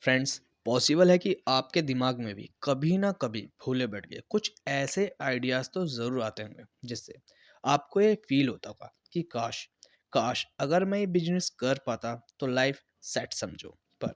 Friends, possible है कि आपके दिमाग में भी कभी ना कभी भूले बैठ गए कुछ ऐसे आइडियाज तो ज़रूर आते होंगे जिससे आपको ये फील होता होगा कि काश काश अगर मैं ये बिजनेस कर पाता तो लाइफ सेट समझो। पर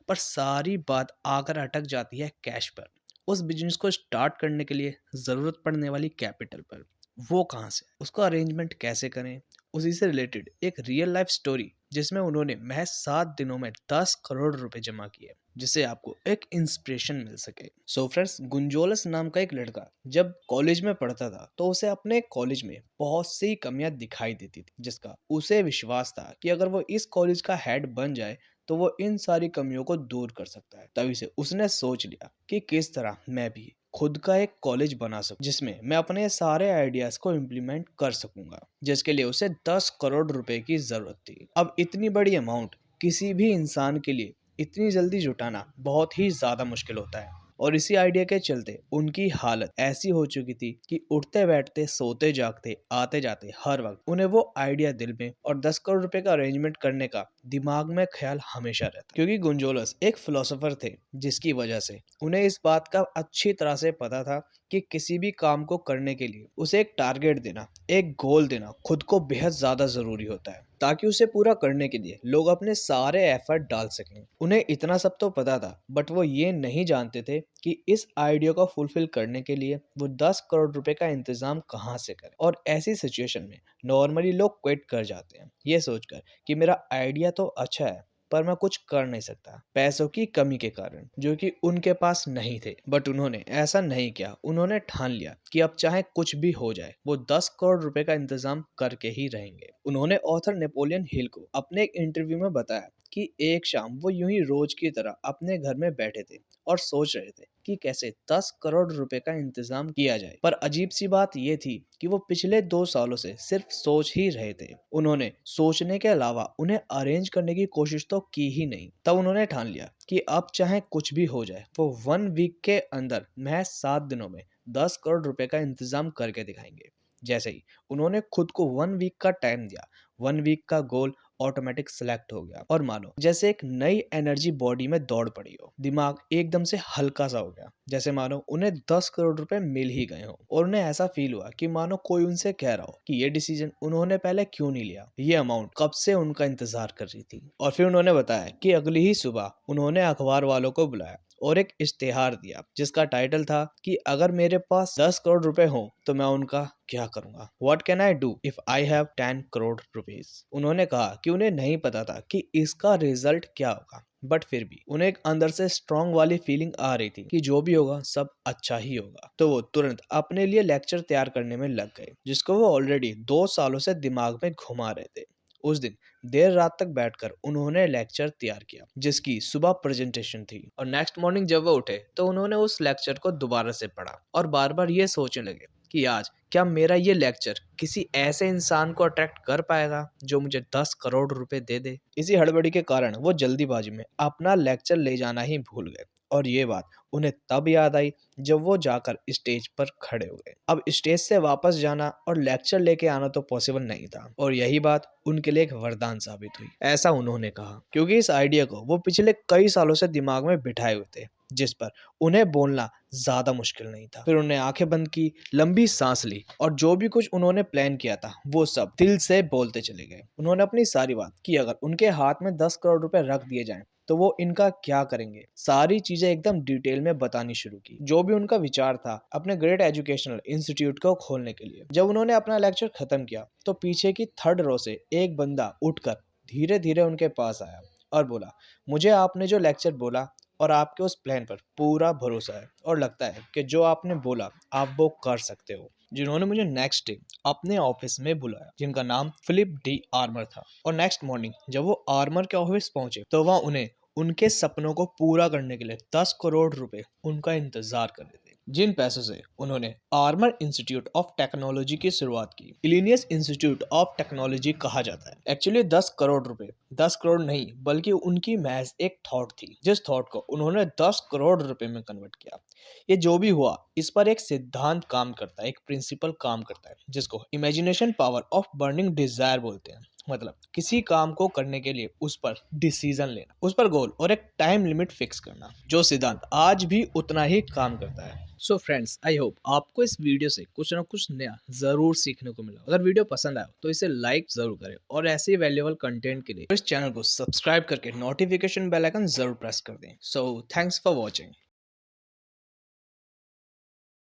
पर सारी बात आकर अटक जाती है कैश पर। उस बिजनेस को स्टार्ट करने के लिए ज़रूरत पड़ने वाली कैपिटल पर। वो कहाँ से, उसका अरेंजमेंट कैसे करें। उसी से रिलेटेड एक रियल लाइफ स्टोरी जिसमें उन्होंने महज 7 दिनों में 10 करोड़ रुपए जमा किए, जिससे आपको एक इंस्पिरेशन मिल सके। सो फ्रेंड्स, गुंजोलस नाम का एक लड़का जब कॉलेज में पढ़ता था तो उसे अपने कॉलेज में बहुत सी कमियां दिखाई देती थी, जिसका उसे विश्वास था कि अगर वो इस कॉलेज का हेड बन जाए तो वो इन सारी कमियों को दूर कर सकता है। तभी से उसने सोच लिया कि किस तरह मैं भी खुद का एक कॉलेज बना सकूं जिसमें मैं अपने सारे आइडियाज को इम्प्लीमेंट कर सकूंगा, जिसके लिए उसे 10 करोड़ रुपए की जरूरत थी। अब इतनी बड़ी अमाउंट किसी भी इंसान के लिए इतनी जल्दी जुटाना बहुत ही ज्यादा मुश्किल होता है, और इसी आइडिया के चलते उनकी हालत ऐसी हो चुकी थी कि उठते बैठते सोते जागते आते जाते हर वक्त उन्हें वो आइडिया दिल में और 10 करोड़ रुपए का अरेंजमेंट करने का दिमाग में ख्याल हमेशा रहता। क्योंकि गुंजोलस एक फिलोसोफर थे, जिसकी वजह से उन्हें इस बात का अच्छी तरह से पता था कि किसी भी काम को करने के लिए उसे एक टारगेट देना, एक गोल देना खुद को बेहद ज्यादा जरूरी होता है, ताकि उसे पूरा करने के लिए लोग अपने सारे एफर्ट डाल सकें। उन्हें इतना सब तो पता था, बट वो ये नहीं जानते थे कि इस आइडिया को फुलफिल करने के लिए वो 10 करोड़ रुपए का इंतजाम कहाँ से करें। और ऐसी सिचुएशन में नॉर्मली लोग क्विट कर जाते हैं, ये सोचकर कि मेरा आइडिया तो अच्छा है पर मैं कुछ कर नहीं सकता पैसों की कमी के कारण, जो कि उनके पास नहीं थे। बट उन्होंने ऐसा नहीं किया। उन्होंने ठान लिया कि अब चाहे कुछ भी हो जाए वो 10 करोड़ रुपए का इंतजाम करके ही रहेंगे। उन्होंने ऑथर नेपोलियन हिल को अपने एक इंटरव्यू में बताया कि एक शाम वो यूं ही रोज की तरह अपने घर में बैठे थे और सोच रहे थे कि कैसे 10 करोड़ रुपए का इंतजाम किया जाए। पर अजीब सी बात यह थी कि वो पिछले 2 सालों से सिर्फ सोच ही रहे थे। उन्होंने सोचने के अलावा उन्हें अरेंज करने की कोशिश तो की ही नहीं। तब उन्होंने ठान लिया कि अब चाहे कुछ भी हो जाए वो 1 वीक के अंदर महज 7 दिनों में 10 करोड़ रुपए का इंतजाम करके दिखाएंगे। जैसे ही उन्होंने खुद को 1 वीक का टाइम दिया, 1 वीक का गोल ऑटोमेटिक सिलेक्ट हो गया, और मानो जैसे एक नई एनर्जी बॉडी में दौड़ पड़ी हो। दिमाग एकदम से हल्का सा हो गया, जैसे मानो उन्हें 10 करोड़ रुपए मिल ही गए हो। और उन्हें ऐसा फील हुआ कि मानो कोई उनसे कह रहा हो कि ये डिसीजन उन्होंने पहले क्यों नहीं लिया, ये अमाउंट कब से उनका इंतजार कर रही थी। और फिर उन्होंने बताया कि अगली ही सुबह उन्होंने अखबार वालों को बुलाया और एक इश्तेहार दिया जिसका टाइटल था कि अगर मेरे पास 10 करोड़ रुपए हो तो मैं उनका क्या करूंगा। What can I do if I have 10 crore rupees. उन्होंने कहा कि उन्हें नहीं पता था कि इसका रिजल्ट क्या होगा, बट फिर भी उन्हें एक अंदर से स्ट्रॉन्ग वाली फीलिंग आ रही थी कि जो भी होगा सब अच्छा ही होगा। तो वो तुरंत अपने लिए लेक्चर तैयार करने में लग गए, जिसको वो ऑलरेडी 2 सालों से दिमाग में घुमा रहे थे। उस दिन देर रात तक बैठकर उन्होंने लेक्चर तैयार किया, जिसकी सुबह प्रेजेंटेशन थी। और नेक्स्ट मॉर्निंग जब वो उठे तो उन्होंने उस लेक्चर को दोबारा से पढ़ा और बार बार ये सोचने लगे कि आज क्या मेरा ये लेक्चर किसी ऐसे इंसान को अट्रैक्ट कर पाएगा जो मुझे 10 करोड़ रुपए दे दे। इसी हड़बड़ी के कारण वो जल्दीबाजी में अपना लेक्चर ले जाना ही भूल गए, और ये बात उन्हें तब याद आई जब वो जाकर स्टेज पर खड़े हो गए। अब स्टेज से वापस जाना और लेक्चर लेके आना तो पॉसिबल नहीं था, और यही बात उनके लिए एक वरदान साबित हुई, ऐसा उन्होंने कहा। क्योंकि इस आइडिया को वो पिछले कई सालों से दिमाग में बिठाए हुए थे, जिस पर उन्हें बोलना ज्यादा मुश्किल नहीं था। फिर उन्हें आंखें बंद की, लंबी सांस ली, और जो भी कुछ उन्होंने प्लान किया था वो सब दिल से बोलते चले गए। उन्होंने अपनी सारी बात कि अगर उनके हाथ में 10 करोड़ रुपए रख दिए जाएं तो वो इनका क्या करेंगे, सारी चीजें एकदम डिटेल में बतानी शुरू की। जो भी उनका विचार था अपने ग्रेट एजुकेशनल इंस्टीट्यूट को खोलने के लिए। जब उन्होंने अपना लेक्चर खत्म किया तो पीछे की थर्ड रो से एक बंदा उठकर धीरे धीरे उनके पास आया और बोला, मुझे आपने जो लेक्चर बोला और आपके उस प्लान पर पूरा भरोसा है, और लगता है कि जो आपने बोला आप वो कर सकते हो। जिन्होंने मुझे नेक्स्ट डे अपने ऑफिस में बुलाया, जिनका नाम फिलिप डी आर्मर था। और नेक्स्ट मॉर्निंग जब वो आर्मर के ऑफिस पहुंचे तो वह उन्हें उनके सपनों को पूरा करने के लिए 10 करोड़ रुपए उनका इंतजार कर रहे थे, जिन पैसों से उन्होंने आर्मर इंस्टीट्यूट ऑफ टेक्नोलॉजी की शुरुआत की। इलिनियस इंस्टीट्यूट ऑफ टेक्नोलॉजी कहा जाता है। एक्चुअली 10 करोड़ रुपए 10 करोड़ नहीं बल्कि उनकी महज एक थॉट थी, जिस थॉट को उन्होंने 10 करोड़ रुपए में कन्वर्ट किया। ये जो भी हुआ इस पर एक सिद्धांत काम करता है, एक प्रिंसिपल काम करता है, जिसको imagination power of burning desire बोलते हैं। मतलब किसी काम को करने के लिए उस पर डिसीजन लेना, उस पर गोल और एक टाइम लिमिट फिक्स करना, जो सिद्धांत आज भी उतना ही काम करता है। सो फ्रेंड्स, आई होप आपको इस वीडियो से कुछ ना कुछ नया जरूर सीखने को मिला। अगर वीडियो पसंद आया तो इसे लाइक जरूर करें और ऐसे वैल्यूएबल कंटेंट के लिए इस चैनल को सब्सक्राइब करके नोटिफिकेशन बेल आइकन जरूर प्रेस कर दें। So thanks for watching.